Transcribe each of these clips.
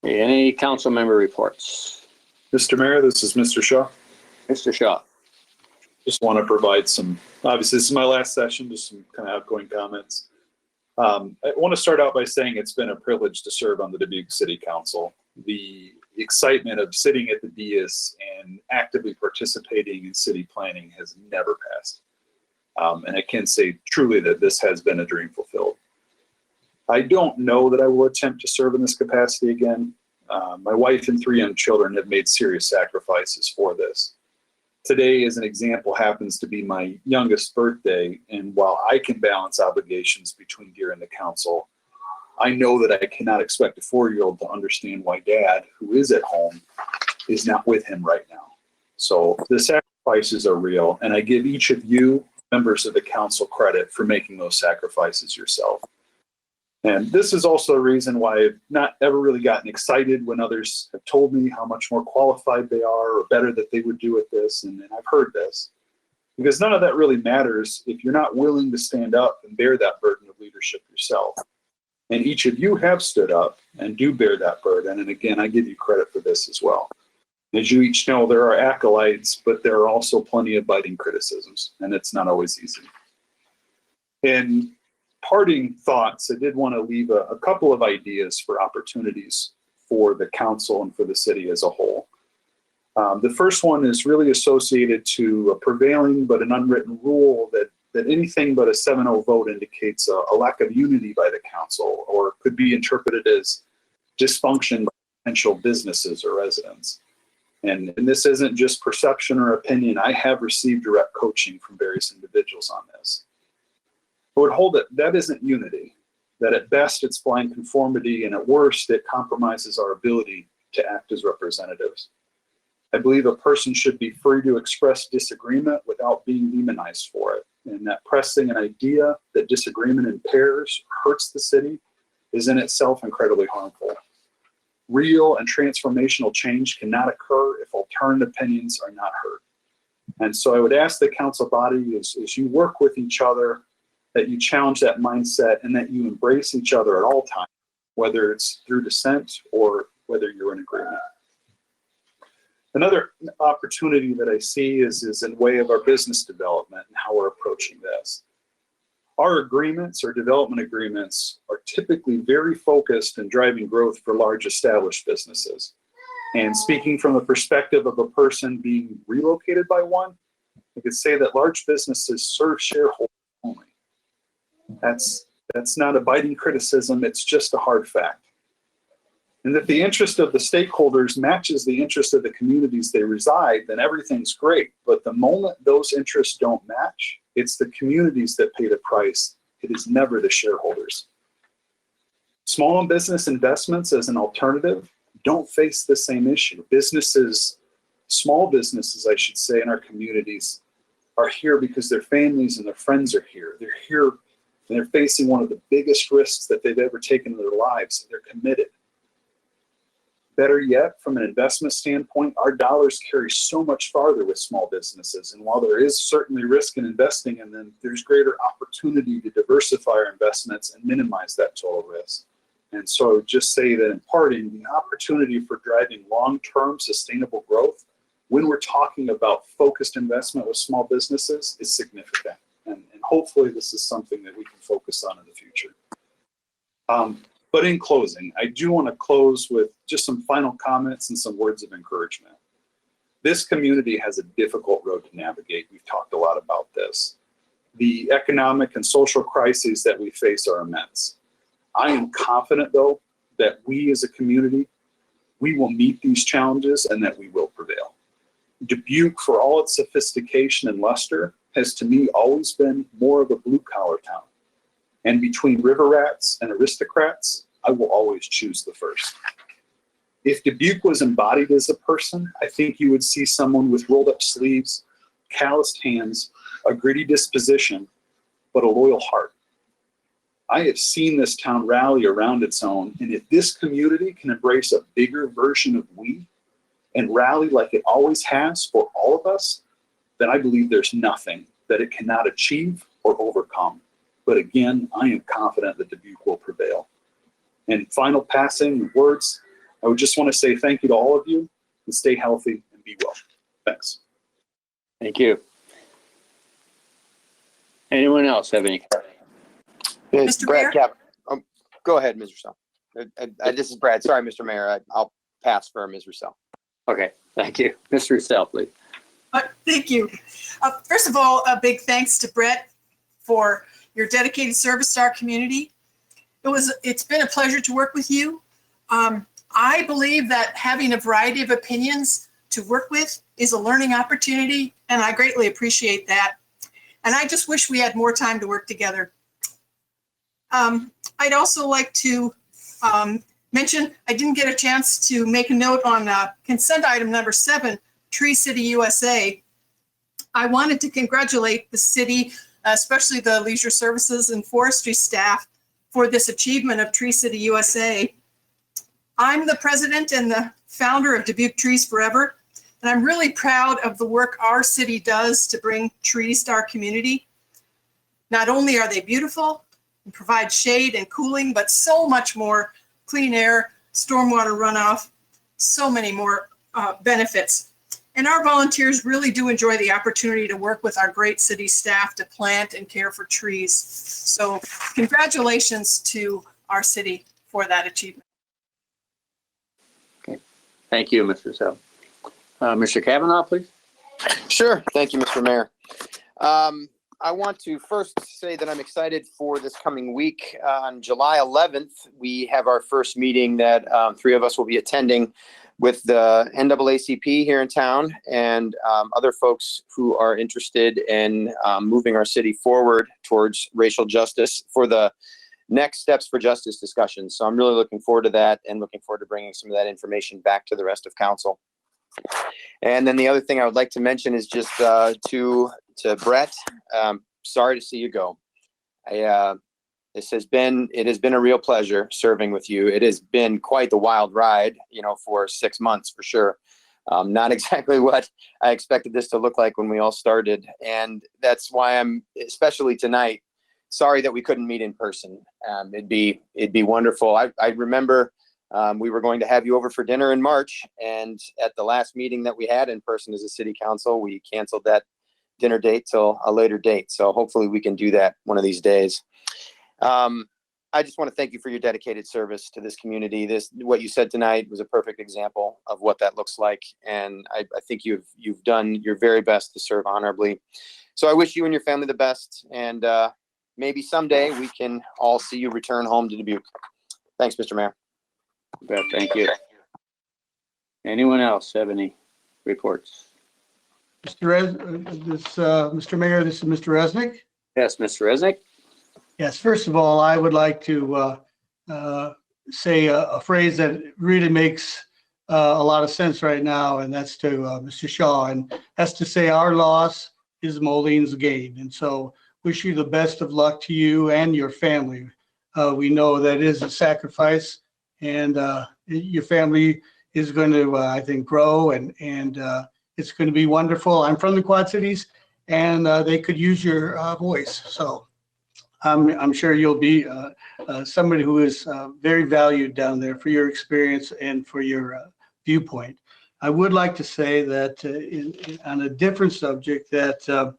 Any council member reports? Mr. Mayor, this is Mr. Shaw. Mr. Shaw. Just want to provide some, obviously this is my last session, just some kind of outgoing comments. I want to start out by saying it's been a privilege to serve on the Dubuque City Council. The excitement of sitting at the dais and actively participating in city planning has never passed. And I can say truly that this has been a dream fulfilled. I don't know that I will attempt to serve in this capacity again. My wife and 3 young children have made serious sacrifices for this. Today, as an example, happens to be my youngest birthday, and while I can balance obligations between here and the council, I know that I cannot expect a 4-year-old to understand why dad, who is at home, is not with him right now. So the sacrifices are real, and I give each of you, members of the council, credit for making those sacrifices yourself. And this is also the reason why I've not ever really gotten excited when others have told me how much more qualified they are or better that they would do at this. And I've heard this, because none of that really matters if you're not willing to stand up and bear that burden of leadership yourself. And each of you have stood up and do bear that burden. And again, I give you credit for this as well. As you each know, there are acolytes, but there are also plenty of biting criticisms, and it's not always easy. In parting thoughts, I did want to leave a couple of ideas for opportunities for the council and for the city as a whole. The first one is really associated to a prevailing but an unwritten rule that anything but a 7-0 vote indicates a lack of unity by the council, or could be interpreted as dysfunction by potential businesses or residents. And this isn't just perception or opinion. I have received direct coaching from various individuals on this. I would hold that isn't unity, that at best it's blind conformity, and at worst it compromises our ability to act as representatives. I believe a person should be free to express disagreement without being demonized for it, and that pressing an idea that disagreement impairs or hurts the city is in itself incredibly harmful. Real and transformational change cannot occur if alternate opinions are not heard. And so I would ask the council body, as you work with each other, that you challenge that mindset and that you embrace each other at all times, whether it's through dissent or whether you're in agreement. Another opportunity that I see is in way of our business development and how we're approaching this. Our agreements or development agreements are typically very focused in driving growth for large established businesses. And speaking from the perspective of a person being relocated by one, I could say that large businesses serve shareholders only. That's not a biting criticism, it's just a hard fact. And if the interest of the stakeholders matches the interest of the communities they reside, then everything's great. But the moment those interests don't match, it's the communities that pay the price. It is never the shareholders. Small business investments as an alternative don't face the same issue. Small businesses, I should say, in our communities are here because their families and their friends are here. They're here and they're facing one of the biggest risks that they've ever taken in their lives. They're committed. Better yet, from an investment standpoint, our dollars carry so much farther with small businesses. And while there is certainly risk in investing in them, there's greater opportunity to diversify our investments and minimize that total risk. And so I would just say that in parting, the opportunity for driving long-term sustainable growth when we're talking about focused investment with small businesses is significant. And hopefully this is something that we can focus on in the future. But in closing, I do want to close with just some final comments and some words of encouragement. This community has a difficult road to navigate. We've talked a lot about this. The economic and social crises that we face are immense. I am confident, though, that we as a community, we will meet these challenges and that we will prevail. Dubuque, for all its sophistication and luster, has to me always been more of a blue-collar town. And between river rats and aristocrats, I will always choose the first. If Dubuque was embodied as a person, I think you would see someone with rolled up sleeves, calloused hands, a gritty disposition, but a loyal heart. I have seen this town rally around its own, and if this community can embrace a bigger version of we and rally like it always has for all of us, then I believe there's nothing that it cannot achieve or overcome. But again, I am confident that Dubuque will prevail. And final passing words, I would just want to say thank you to all of you, and stay healthy and be well. Thanks. Thank you. Anyone else have any? It's Mr. Brad Mayor? Cap. Go ahead, Ms. Russell. This is Brad. Sorry, Mr. Mayor. I'll pass for Ms. Russell. Okay, thank you. Mr. Russell, please. Thank you. First of all, a big thanks to Brett for your dedicated service to our community. It's been a pleasure to work with you. I believe that having a variety of opinions to work with is a learning opportunity, and I greatly appreciate that. And I just wish we had more time to work together. I'd also like to mention, I didn't get a chance to make a note on consent item number 7, Tree City USA. I wanted to congratulate the city, especially the leisure services and forestry staff, for this achievement of Tree City USA. I'm the president and the founder of Dubuque Trees Forever, and I'm really proud of the work our city does to bring trees to our community. Not only are they beautiful and provide shade and cooling, but so much more: clean air, stormwater runoff, so many more benefits. And our volunteers really do enjoy the opportunity to work with our great city staff to plant and care for trees. So congratulations to our city for that achievement. Okay, thank you, Mr. Russell. Mr. Kavanaugh, please. Sure. Thank you, Mr. Mayor. I want to first say that I'm excited for this coming week. On July 11th, we have our first meeting that 3 of us will be attending with the NAACP here in town and other folks who are interested in moving our city forward towards racial justice for the next steps for justice discussions. So I'm really looking forward to that and looking forward to bringing some of that information back to the rest of council. And then the other thing I would like to mention is just to Brett, sorry to see you go. It has been a real pleasure serving with you. It has been quite the wild ride, for 6 months for sure. Not exactly what I expected this to look like when we all started. And that's why I'm, especially tonight, sorry that we couldn't meet in person. It'd be wonderful. I remember we were going to have you over for dinner in March, and at the last meeting that we had in person as a city council, we canceled that dinner date till a later date. So hopefully we can do that one of these days. I just want to thank you for your dedicated service to this community. What you said tonight was a perfect example of what that looks like. And I think you've done your very best to serve honorably. So I wish you and your family the best. And maybe someday we can all see you return home to Dubuque. Thanks, Mr. Mayor. Thank you. Anyone else have any reports? Mr. Mayor, this is Mr. Resnick. Yes, Mr. Resnick. Yes, first of all, I would like to say a phrase that really makes a lot of sense right now, and that's to Mr. Shaw, and that's to say our loss is Molene's gain. And so wish you the best of luck to you and your family. We know that it is a sacrifice, and your family is going to, I think, grow, and it's going to be wonderful. I'm from the Quad Cities, and they could use your voice. So I'm sure you'll be somebody who is very valued down there for your experience and for your viewpoint. I would like to say that on a different subject, that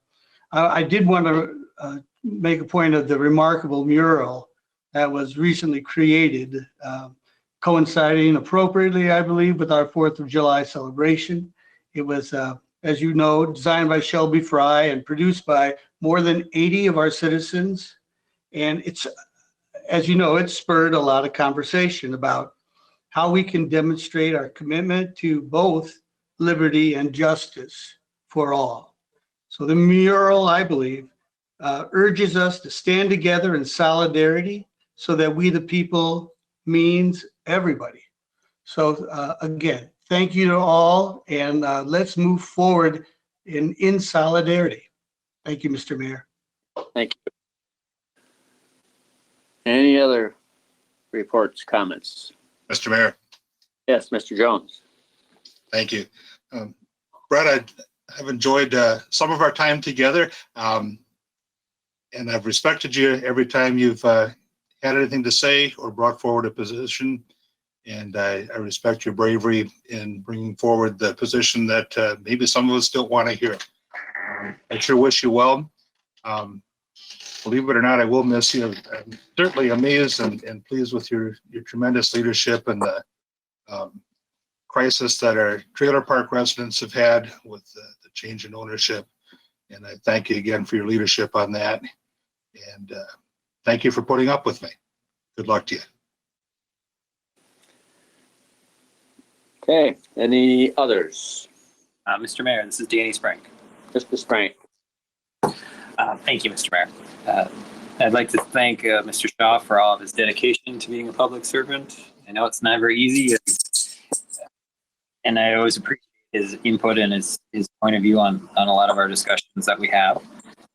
I did want to make a point of the remarkable mural that was recently created, coinciding appropriately, I believe, with our 4th of July celebration. It was, as you know, designed by Shelby Fry and produced by more than 80 of our citizens. And it's, as you know, it spurred a lot of conversation about how we can demonstrate our commitment to both liberty and justice for all. So the mural, I believe, urges us to stand together in solidarity so that we the people means everybody. So again, thank you to all, and let's move forward in solidarity. Thank you, Mr. Mayor. Thank you. Any other reports, comments? Mr. Mayor, Yes, Mr. Jones. thank you. Brett, I have enjoyed some of our time together, and I've respected you every time you've had anything to say or brought forward a position. And I respect your bravery in bringing forward the position that maybe some of us don't want to hear. I sure wish you well. Believe it or not, I will miss you. I'm certainly amazed and pleased with your tremendous leadership and the crisis that our trailer park residents have had with the change in ownership. And I thank you again for your leadership on that. And thank you for putting up with me. Good luck to you. Okay, any others? Mr. Mayor, this is Danny Sprank. Mr. Sprank. Thank you, Mr. Mayor. I'd like to thank Mr. Shaw for all of his dedication to being a public servant. I know it's never easy, and I always appreciate his input and his point of view on a lot of our discussions that we have.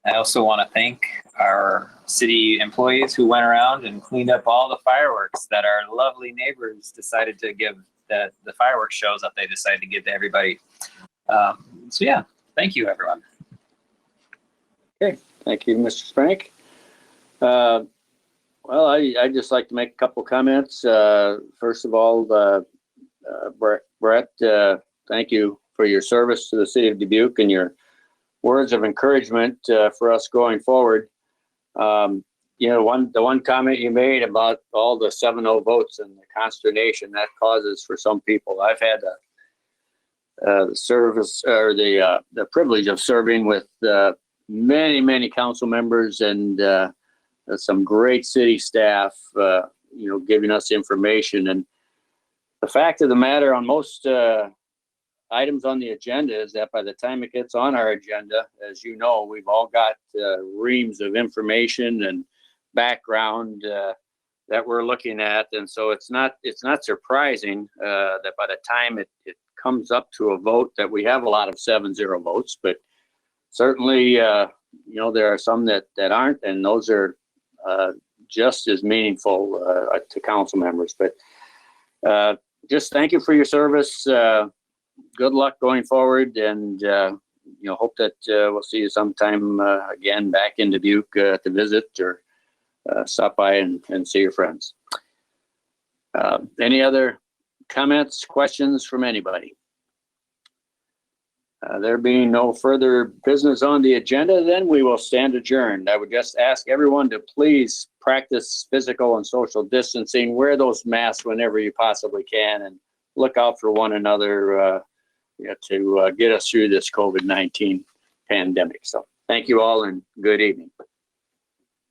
I also want to thank our city employees who went around and cleaned up all the fireworks that our lovely neighbors decided to give, the fireworks shows that they decided to give to everybody. So yeah, thank you, everyone. Thank you, Mr. Sprank. Well, I'd just like to make a couple comments. First of all, Brett, thank you for your service to the city of Dubuque and your words of encouragement for us going forward. You know, the one comment you made about all the 7-0 votes and the consternation that causes for some people. I've had the service or the privilege of serving with many council members and some great city staff, you know, giving us information. And the fact of the matter on most items on the agenda is that by the time it gets on our agenda, as you know, we've all got reams of information and background that we're looking at. And so it's not surprising that by the time it comes up to a vote that we have a lot of 7-0 votes, but certainly, you know, there are some that aren't, and those are just as meaningful to council members. But just thank you for your service. Good luck going forward, and you know, hope that we'll see you sometime again back in Dubuque to visit or stop by and see your friends. Any other comments, questions from anybody? There being no further business on the agenda, then we will stand adjourned. I would just ask everyone to please practice physical and social distancing, wear those masks whenever you possibly can, and look out for one another to get us through this COVID-19 pandemic. So thank you all and good evening.